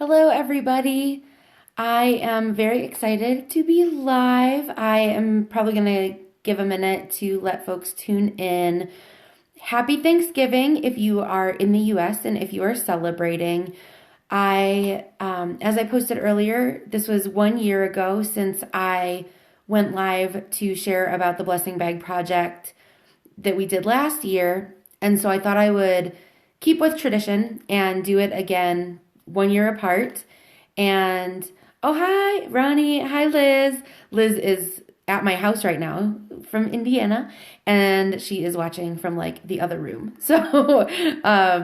Hello, everybody. I am very excited to be live. I am probably going to give a minute to let folks tune in. Happy Thanksgiving if you are in the US and if you are celebrating. As I posted earlier, this was 1 year ago since I went live to share about the Blessing Bag Project that we did last year. And so I thought I would keep with tradition and do it again 1 year apart. And oh, hi, Ronnie. Hi, Liz. Liz is at my house right now from Indiana, and she is watching from like the other room. So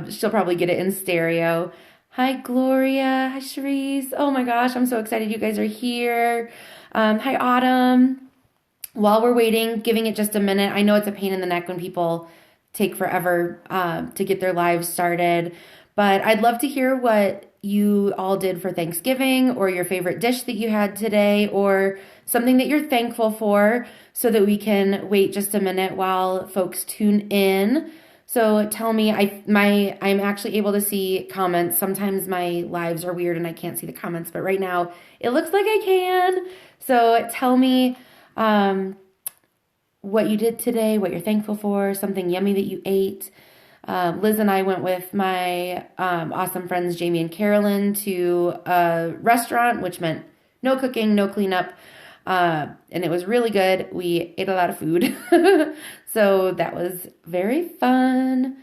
she'll probably get it in stereo. Hi, Gloria. Hi, Cherise. Oh my gosh, I'm so excited you guys are here. Hi, Autumn. While we're waiting, giving it just a minute. I know it's a pain in the neck when people take forever to get their lives started, but I'd love to hear what you all did for Thanksgiving or your favorite dish that you had today or something that you're thankful for so that we can wait just a minute while folks tune in. So tell me, I'm actually able to see comments. Sometimes my lives are weird and I can't see the comments, but right now it looks like I can. So tell me what you did today, what you're thankful for, something yummy that you ate. Liz and I went with my awesome friends Jamie and Carolyn to a restaurant, which meant no cooking, no cleanup, and it was really good. We ate a lot of food, so that was very fun.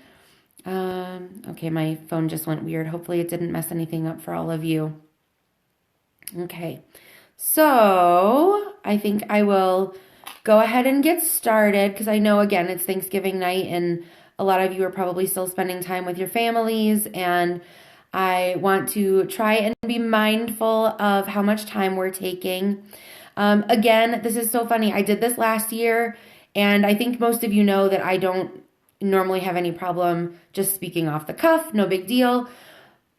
Okay, my phone just went weird. Hopefully it didn't mess anything up for all of you. Okay, so I think I will go ahead and get started because I know, again, it's Thanksgiving night and a lot of you are probably still spending time with your families, and I want to try and be mindful of how much time we're taking. Again, this is so funny. I did this last year, and I think most of you know that I don't normally have any problem just speaking off the cuff, no big deal.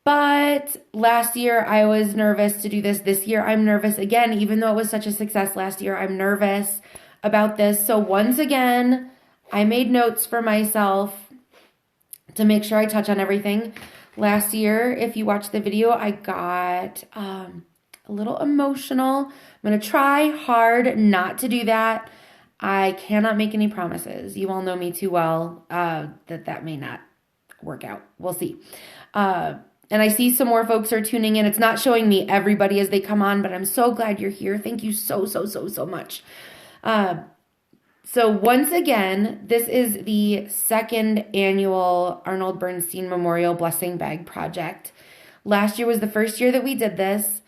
But last year I was nervous to do this. This year I'm nervous again, even though it was such a success last year. I'm nervous about this. So once again, I made notes for myself to make sure I touch on everything. Last year, if you watched the video, I got a little emotional. I'm going to try hard not to do that. I cannot make any promises. You all know me too well that may not work out. We'll see. And I see some more folks are tuning in. It's not showing me everybody as they come on, but I'm so glad you're here. Thank you so much. So once again, this is the second annual Arnold Bernstein Memorial Blessing Bag Project. Last year was the first year that we did this,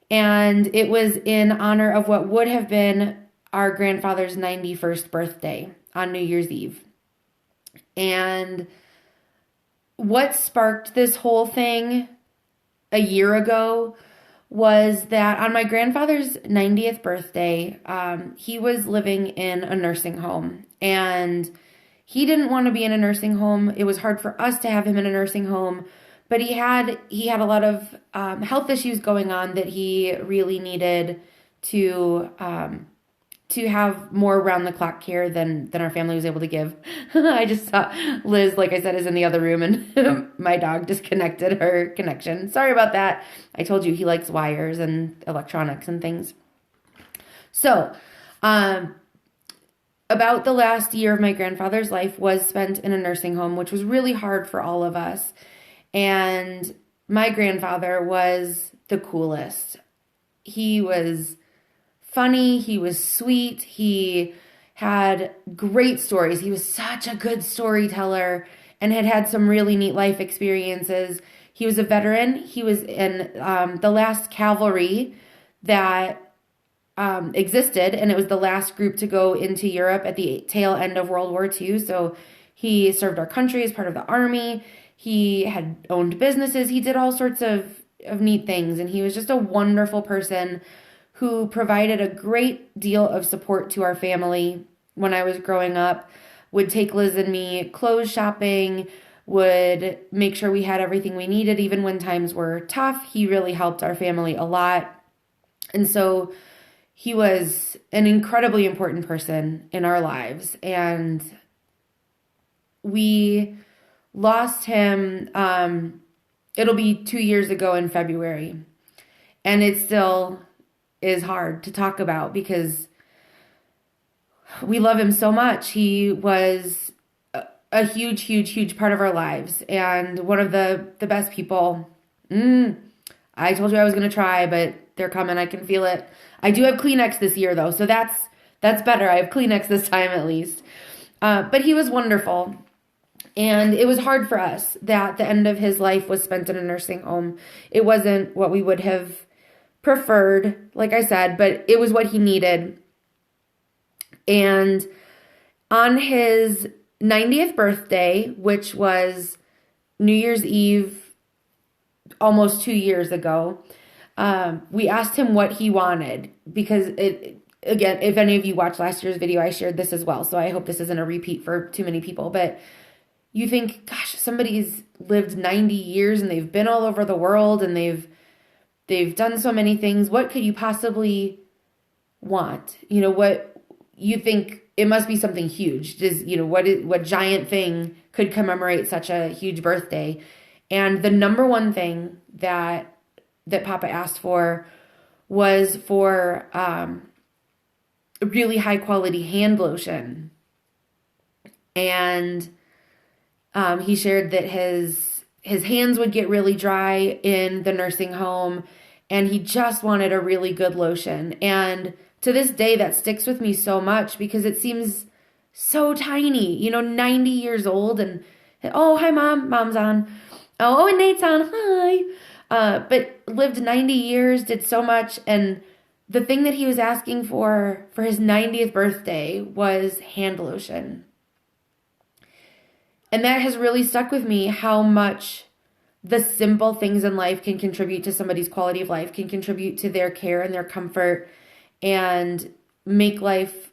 and it was in honor of what would have been our grandfather's 91st birthday on New Year's Eve. And what sparked this whole thing a year ago was that on my grandfather's 90th birthday, he was living in a nursing home, and he didn't want to be in a nursing home. It was hard for us to have him in a nursing home, but he had a lot of health issues going on that he really needed to have more round-the-clock care than our family was able to give. I just saw Liz, like I said, is in the other room, and my dog disconnected her connection. Sorry about that. I told you he likes wires and electronics and things. So, about the last year of my grandfather's life was spent in a nursing home, which was really hard for all of us. And my grandfather was the coolest. He was funny, he was sweet, he had great stories. He was such a good storyteller and had some really neat life experiences. He was a veteran. He was in the last cavalry that existed, and it was the last group to go into Europe at the tail end of World War II. So he served our country as part of the army. He had owned businesses. He did all sorts of neat things, and he was just a wonderful person who provided a great deal of support to our family when I was growing up, would take Liz and me clothes shopping, would make sure we had everything we needed even when times were tough. He really helped our family a lot. And so he was an incredibly important person in our lives. And we lost him It'll be 2 years ago in February. And it still is hard to talk about because we love him so much. He was a huge, huge, huge part of our lives and one of the best people. I told you I was going to try, but they're coming. I can feel it. I do have Kleenex this year, though, so that's better. I have Kleenex this time at least. But he was wonderful. And it was hard for us that the end of his life was spent in a nursing home. It wasn't what we would have preferred, like I said, but it was what he needed. And on his 90th birthday, which was New Year's Eve almost 2 years ago, we asked him what he wanted because again, if any of you watched last year's video, I shared this as well. So I hope this isn't a repeat for too many people, but you think, gosh, somebody's lived 90 years and they've been all over the world and they've done so many things. What could you possibly want? What you think it must be something huge. What giant thing could commemorate such a huge birthday? And the number one thing that Papa asked for was for really high quality hand lotion. And he shared that his hands would get really dry in the nursing home, and he just wanted a really good lotion. And to this day, that sticks with me so much because it seems so tiny, 90 years old, and oh, hi, Mom. Mom's on. Oh, and Nate's on. Hi. But lived 90 years, did so much, and the thing that he was asking for his 90th birthday was hand lotion. And that has really stuck with me, how much the simple things in life can contribute to somebody's quality of life, can contribute to their care and their comfort, and make life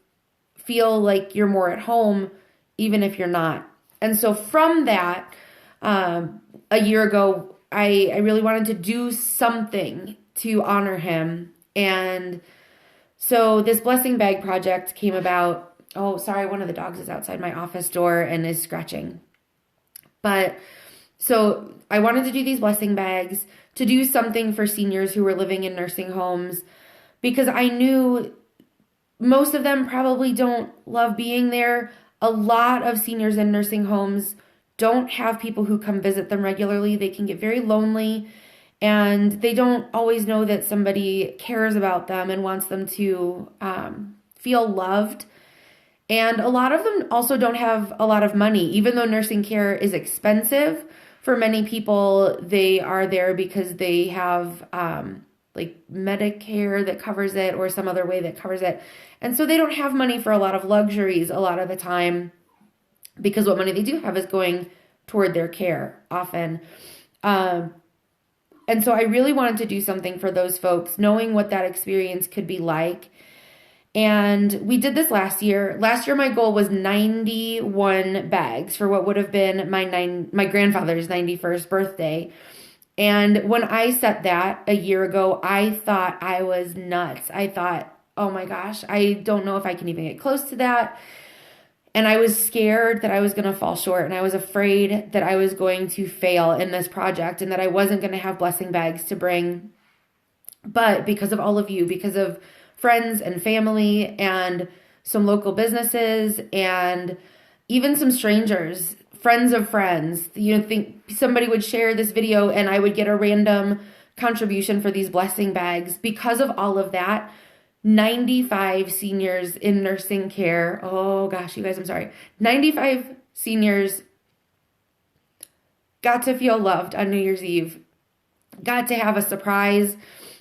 feel like you're more at home, even if you're not. And so from that, a year ago, I really wanted to do something to honor him. And so this blessing bag project came about. Oh, sorry, one of the dogs is outside my office door and is scratching. But so I wanted to do these blessing bags to do something for seniors who were living in nursing homes, because I knew most of them probably don't love being there. A lot of seniors in nursing homes don't have people who come visit them regularly. They can get very lonely, and they don't always know that somebody cares about them and wants them to feel loved. And a lot of them also don't have a lot of money. Even though nursing care is expensive, for many people, they are there because they have like Medicare that covers it or some other way that covers it. And so they don't have money for a lot of luxuries a lot of the time, because what money they do have is going toward their care often. And so I really wanted to do something for those folks, knowing what that experience could be like. And we did this last year. Last year, my goal was 91 bags for what would have been my grandfather's 91st birthday. And when I set that a year ago, I thought I was nuts. I thought, oh my gosh, I don't know if I can even get close to that. And I was scared that I was going to fall short, and I was afraid that I was going to fail in this project and that I wasn't going to have blessing bags to bring. But because of all of you, because of friends and family and some local businesses and even some strangers, friends of friends, think somebody would share this video and I would get a random contribution for these blessing bags. Because of all of that, 95 seniors in nursing care. Oh gosh, you guys, I'm sorry. 95 seniors got to feel loved on New Year's Eve, got to have a surprise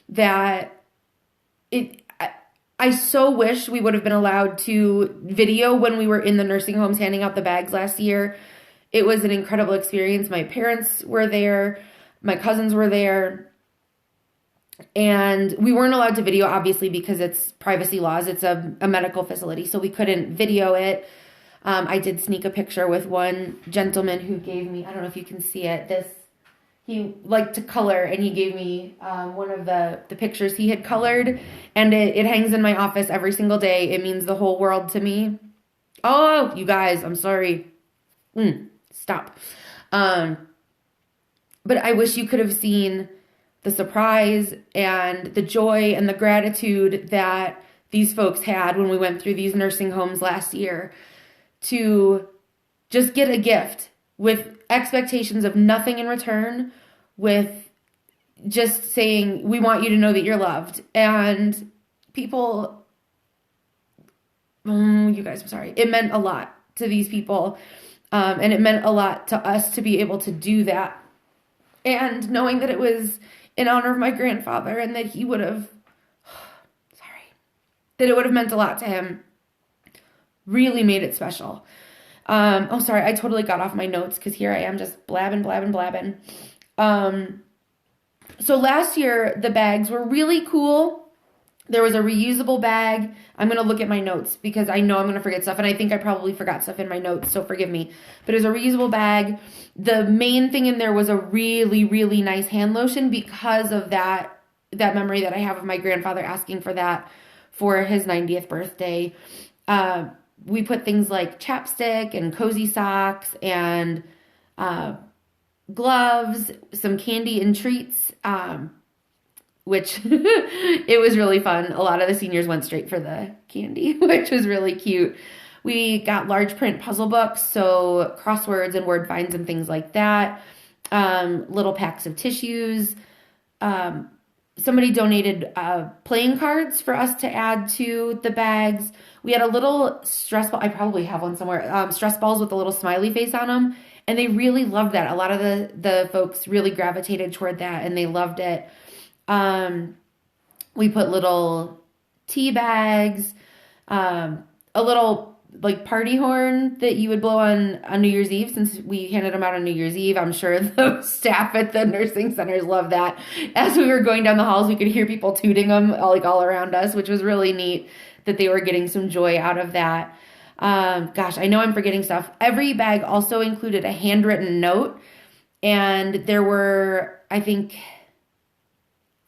that I so wish we would have been allowed to video when we were in the nursing homes handing out the bags last year. It was an incredible experience. My parents were there. My cousins were there. And we weren't allowed to video, obviously, because it's privacy laws. It's a medical facility, so we couldn't video it. I did sneak a picture with one gentleman who gave me, I don't know if you can see it, he liked to color, and he gave me one of the pictures he had colored, and it hangs in my office every single day. It means the whole world to me. Oh, you guys, I'm sorry. Stop. But I wish you could have seen the surprise and the joy and the gratitude that these folks had when we went through these nursing homes last year to just get a gift with expectations of nothing in return, with just saying, we want you to know that you're loved. And people, you guys, I'm sorry. It meant a lot to these people. And it meant a lot to us to be able to do that. And knowing that it was in honor of my grandfather and that he would have, that it would have meant a lot to him, really made it special. Sorry, I totally got off my notes because here I am just blabbing. So last year, the bags were really cool. There was a reusable bag. I'm going to look at my notes because I know I'm going to forget stuff, and I think I probably forgot stuff in my notes, so forgive me. But it was a reusable bag. The main thing in there was a really, really nice hand lotion because of that memory that I have of my grandfather asking for that for his 90th birthday. We put things like chapstick and cozy socks and gloves, some candy and treats, which it was really fun. A lot of the seniors went straight for the candy, which was really cute. We got large print puzzle books, so crosswords and word finds and things like that. Little packs of tissues. Somebody donated playing cards for us to add to the bags. We had a little stress ball. I probably have one somewhere. Stress balls with a little smiley face on them. And they really loved that. A lot of the folks really gravitated toward that and they loved it. We put little tea bags, a little like party horn that you would blow on New Year's Eve, since we handed them out on New Year's Eve. I'm sure the staff at the nursing centers loved that. As we were going down the halls, we could hear people tooting them all around us, which was really neat that they were getting some joy out of that. Gosh, I know I'm forgetting stuff. Every bag also included a handwritten note, and there were, I think,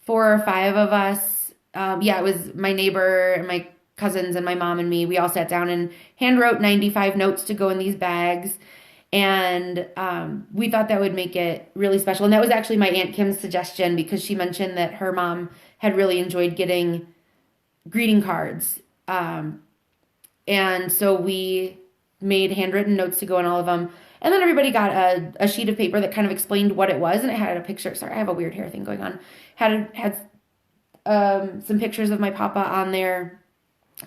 4 or 5 of us. It was my neighbor and my cousins and my mom and me. We all sat down and hand wrote 95 notes to go in these bags. And we thought that would make it really special. And that was actually my Aunt Kim's suggestion, because she mentioned that her mom had really enjoyed getting greeting cards. And so we made handwritten notes to go in all of them. And then everybody got a sheet of paper that kind of explained what it was. And it had a picture. Sorry, I have a weird hair thing going on. Had some pictures of my papa on there,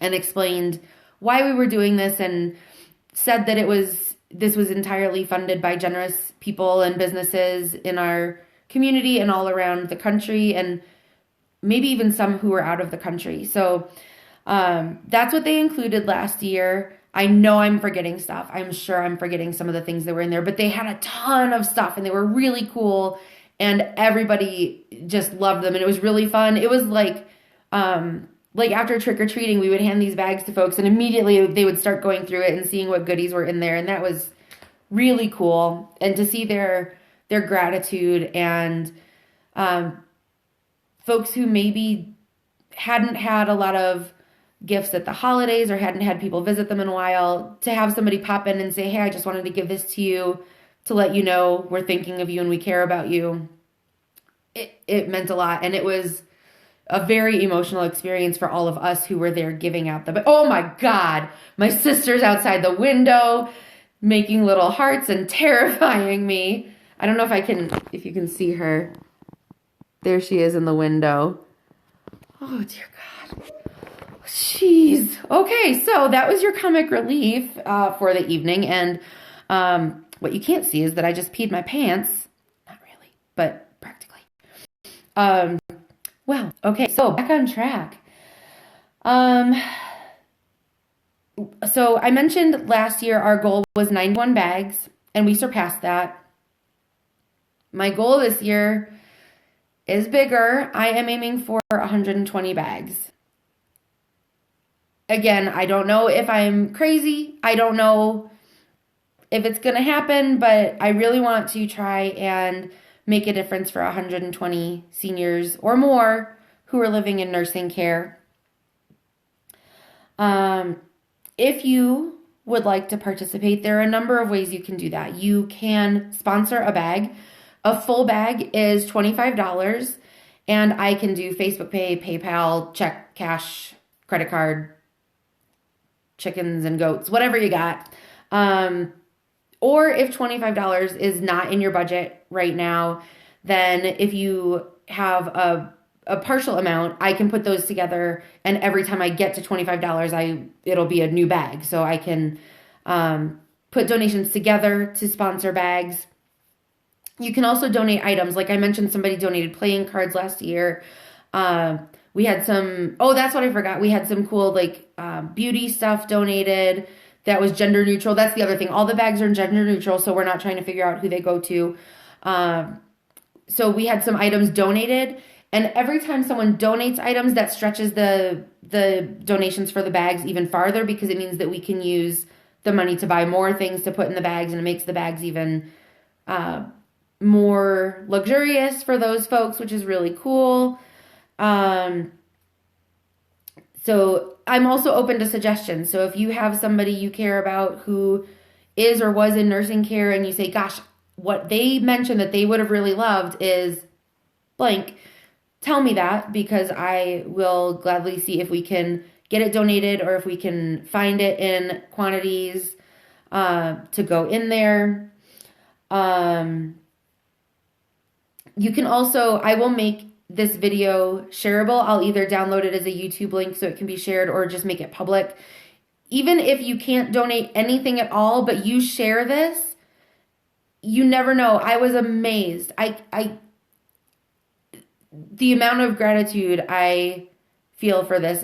and explained why we were doing this, and said that this was entirely funded by generous people and businesses in our community and all around the country, and maybe even some who were out of the country. So that's what they included last year. I know I'm forgetting stuff. I'm sure I'm forgetting some of the things that were in there, but they had a ton of stuff and they were really cool, and everybody just loved them, and it was really fun. It was like after trick-or-treating, we would hand these bags to folks, and immediately they would start going through it and seeing what goodies were in there. And that was really cool. And to see their gratitude, and folks who maybe hadn't had a lot of gifts at the holidays or hadn't had people visit them in a while, to have somebody pop in and say, hey, I just wanted to give this to you to let you know we're thinking of you and we care about you. It meant a lot. And it was a very emotional experience for all of us who were there giving out the, oh my God, my sister's outside the window making little hearts and terrifying me. I don't know if you can see her. There she is in the window. Oh dear God. Jeez. Okay, so that was your comic relief for the evening. And what you can't see is that I just peed my pants. Not really, but practically. Well, okay, so back on track. So I mentioned last year our goal was 91 bags, and we surpassed that. My goal this year is bigger. I am aiming for 120 bags. Again, I don't know if I'm crazy. I don't know if it's going to happen, but I really want to try and make a difference for 120 seniors or more who are living in nursing care. If you would like to participate, there are a number of ways you can do that. You can sponsor a bag. A full bag is $25, and I can do Facebook Pay, PayPal, check, cash, credit card, chickens and goats, whatever you got. Or if $25 is not in your budget right now, then if you have a partial amount, I can put those together, and every time I get to $25, it'll be a new bag. So I can put donations together to sponsor bags. You can also donate items. Like I mentioned, somebody donated playing cards last year. We had some, oh, that's what I forgot. We had some cool beauty stuff donated that was gender neutral. That's the other thing. All the bags are gender neutral, so we're not trying to figure out who they go to. So we had some items donated, and every time someone donates items, that stretches the donations for the bags even farther, because it means that we can use the money to buy more things to put in the bags, and it makes the bags even more luxurious for those folks, which is really cool. So I'm also open to suggestions. So if you have somebody you care about who is or was in nursing care, and you say, gosh, what they mentioned that they would have really loved is blank, tell me that, because I will gladly see if we can get it donated, or if we can find it in quantities to go in there. You can also, I will make this video shareable. I'll either download it as a YouTube link so it can be shared, or just make it public. Even if you can't donate anything at all, but you share this, you never know. I was amazed. The amount of gratitude I feel for this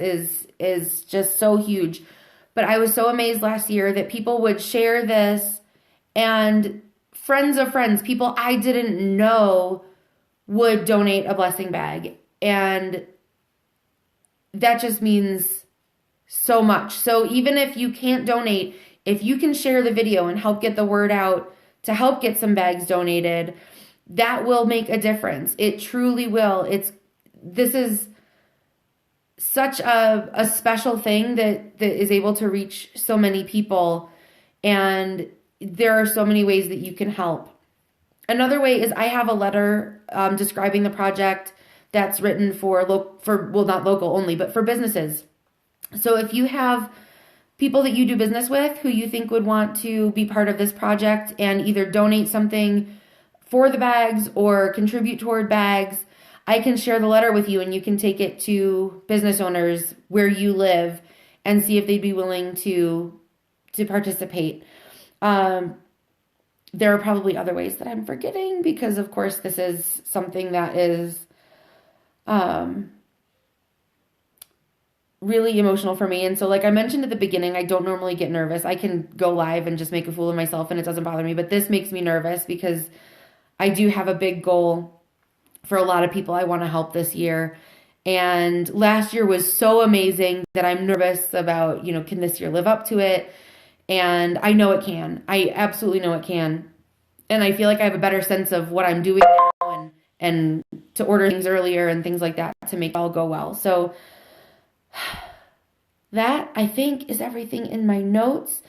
is just so huge. But I was so amazed last year that people would share this, and friends of friends, people I didn't know, would donate a blessing bag. And that just means so much. So even if you can't donate, if you can share the video and help get the word out to help get some bags donated, that will make a difference. It truly will. This is such a special thing that is able to reach so many people, and there are so many ways that you can help. Another way is I have a letter describing the project that's written for not local only, but for businesses. So if you have people that you do business with who you think would want to be part of this project and either donate something for the bags or contribute toward bags, I can share the letter with you, and you can take it to business owners where you live and see if they'd be willing to participate. There are probably other ways that I'm forgetting, because of course this is something that is really emotional for me. And so, like I mentioned at the beginning, I don't normally get nervous. I can go live and just make a fool of myself and it doesn't bother me, but this makes me nervous because I do have a big goal for a lot of people I want to help this year. And last year was so amazing that I'm nervous about, can this year live up to it? And I know it can. I absolutely know it can. And I feel like I have a better sense of what I'm doing now, and to order things earlier and things like that to make it all go well. So that, I think, is everything in my notes.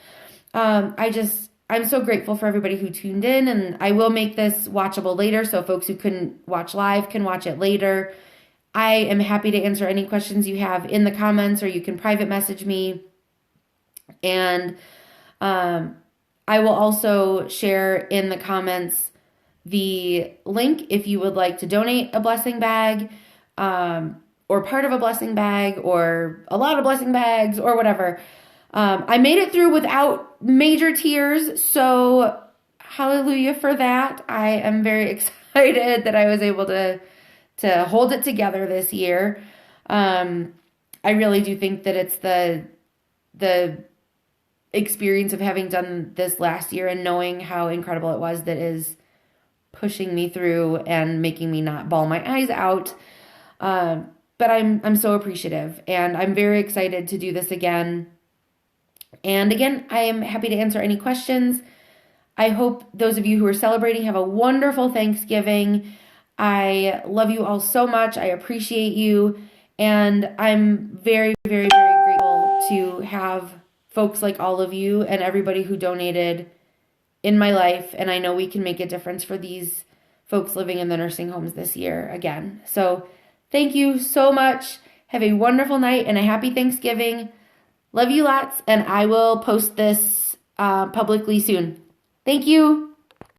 I'm so grateful for everybody who tuned in, and I will make this watchable later, so folks who couldn't watch live can watch it later. I am happy to answer any questions you have in the comments, or you can private message me. And I will also share in the comments the link if you would like to donate a blessing bag, or part of a blessing bag, or a lot of blessing bags, or whatever. I made it through without major tears, so hallelujah for that. I am very excited that I was able to hold it together this year. I really do think that it's the experience of having done this last year and knowing how incredible it was that is pushing me through and making me not bawl my eyes out. But I'm so appreciative, and I'm very excited to do this again. And again, I am happy to answer any questions. I hope those of you who are celebrating have a wonderful Thanksgiving. I love you all so much. I appreciate you. And I'm very, very, very grateful to have folks like all of you and everybody who donated in my life. And I know we can make a difference for these folks living in the nursing homes this year again. So thank you so much. Have a wonderful night and a happy Thanksgiving. Love you lots, and I will post this publicly soon. Thank you.